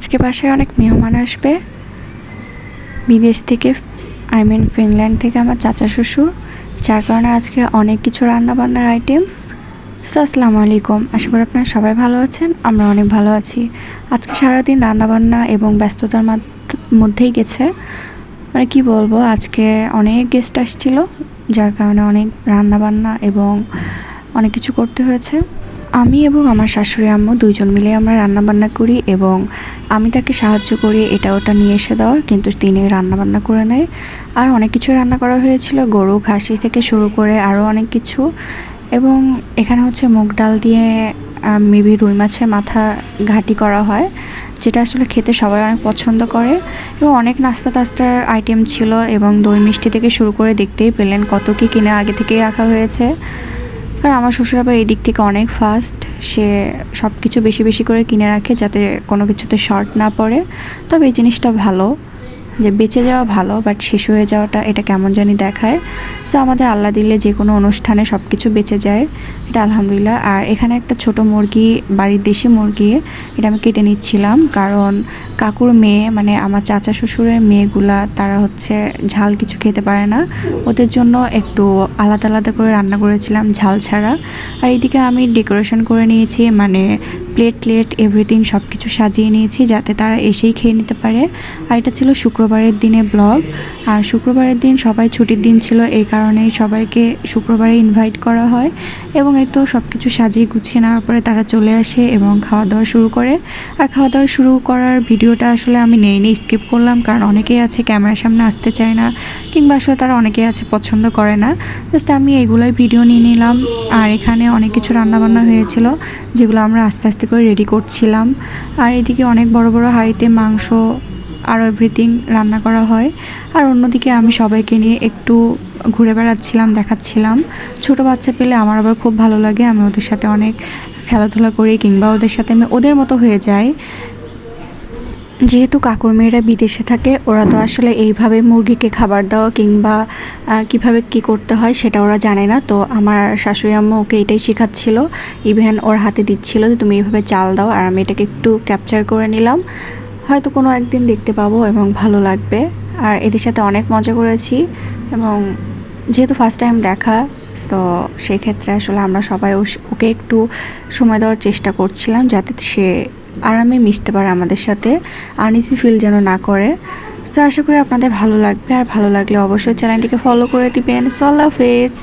আজকে বাসায় অনেক মেহমান আসবে বিদেশ থেকে, ফিনল্যান্ড থেকে আমার চাচা শ্বশুর, যার কারণে আজকে অনেক কিছু রান্নাবান্নার আইটেম। সো আসসালামু আলাইকুম, আশা করি আপনারা সবাই ভালো আছেন। আমরা অনেক ভালো আছি। আজকে সারাদিন রান্নাবান্না এবং ব্যস্ততার মধ্যেই গেছে। মানে কি বলবো, আজকে অনেক গেস্ট আসছিল, যার কারণে অনেক রান্নাবান্না এবং অনেক কিছু করতে হয়েছে। আমি এবং আমার শাশুড়ি আম্মু দুইজন মিলে আমরা রান্নাবান্না করি এবং আমি তাকে সাহায্য করি এটা ওটা নিয়ে এসে দেওয়ার, কিন্তু তিনি রান্নাবান্না করে নেয়। আর অনেক কিছু রান্না করা হয়েছিল, গরু খাসি থেকে শুরু করে আরও অনেক কিছু। এবং এখানে হচ্ছে মুগ ডাল দিয়ে মেবি রুই মাছের মাথা ঘাটি করা হয়, যেটা আসলে খেতে সবাই অনেক পছন্দ করে। এবং অনেক নাস্তা টাস্তার আইটেম ছিল এবং দই মিষ্টি থেকে শুরু করে দেখতেই পেলেন কত কী কিনে আগে থেকেই রাখা হয়েছে। কারণ আমার শ্বশুর আবার এই দিক থেকে অনেক ফাস্ট, সে সব কিছু বেশি বেশি করে কিনে রাখে যাতে কোনো কিছুতে শর্ট না পড়ে। তবে এই জিনিসটা ভালো যে বেঁচে যাওয়া ভালো, বাট শেষ হয়ে যাওয়াটা এটা কেমন জানি দেখায়। সো আমাদের আল্লাহ দিলে যে কোনো অনুষ্ঠানে সব কিছু বেঁচে যায়, এটা আলহামদুলিল্লাহ। আর এখানে একটা ছোট মুরগি, বাড়ির দেশি মুরগি, এটা আমি কেটে নিচ্ছিলাম কারণ কাকুর মেয়ে, মানে আমার চাচা শ্বশুরের মেয়েগুলা, তারা হচ্ছে ঝাল কিছু খেতে পারে না। ওদের জন্য একটু আলাদা আলাদা করে রান্না করেছিলাম ঝাল ছাড়া। আর এইদিকে আমি ডেকোরেশন করে নিয়েছি, মানে প্লেট এভরিথিং সব কিছু সাজিয়ে নিয়েছি যাতে তারা এসেই খেয়ে নিতে পারে। আর এটা ছিল শুক্রবারের দিনে ব্লগ। আর শুক্রবারের দিন সবাই ছুটির দিন ছিল, এই কারণেই সবাইকে শুক্রবারে ইনভাইট করা হয়। এবং এই তো সব কিছু সাজিয়ে গুছিয়ে নেওয়ার পরে তারা চলে আসে এবং খাওয়া দাওয়া শুরু করে। আর খাওয়া দাওয়া শুরু করার ভিডিওটা আসলে আমি নেইনি, স্কিপ করলাম, কারণ অনেকেই আছে ক্যামেরার সামনে আসতে চায় না, কিংবা আসলে তারা অনেকেই আছে পছন্দ করে না। জাস্ট আমি এইগুলোই ভিডিও নিয়ে নিলাম। আর এখানে অনেক কিছু রান্নাবান্না হয়েছিল যেগুলো আমরা আস্তে আস্তে করে রেডি করছিলাম। আর এদিকে অনেক বড় বড় হাঁড়িতে মাংস আরও এভরিথিং রান্না করা হয়। আর অন্যদিকে আমি সবাইকে নিয়ে একটু ঘুরে বেড়াচ্ছিলাম, দেখাচ্ছিলাম। ছোট বাচ্চা পেলে আমার আবার খুব ভালো লাগে, আমি ওদের সাথে অনেক খেলাধুলা করি কিংবা ওদের সাথে আমি ওদের মতো হয়ে যাই। যেহেতু কাকুর মেয়েরা বিদেশে থাকে, ওরা তো আসলে এইভাবে মুরগিকে খাবার দেওয়া কিংবা কিভাবে কি করতে হয় সেটা ওরা জানে না। তো আমার শাশুড়ি আম্মু ওকে এটাই শেখাচ্ছিল, ইভেন ওর হাতে দিচ্ছিল যে তুমি এইভাবে চাল দাও। আর আমি এটাকে একটু ক্যাপচার করে নিলাম, হয়তো কোনো একদিন দেখতে পাবো এবং ভালো লাগবে। আর এদের সাথে অনেক মজা করেছি এবং যেহেতু ফার্স্ট টাইম দেখা, তো সেই ক্ষেত্রে আসলে আমরা সবাই ওকে একটু সময় দেওয়ার চেষ্টা করছিলাম যাতে সে আরামে মিশতে পারে আমাদের সাথে, আনইজি ফিল যেন না করে। তো আশা করি আপনাদের ভালো লাগবে, আর ভালো লাগলে অবশ্যই চ্যানেলটিকে ফলো করে দিবেন। সো আল্লাহ হাফেজ।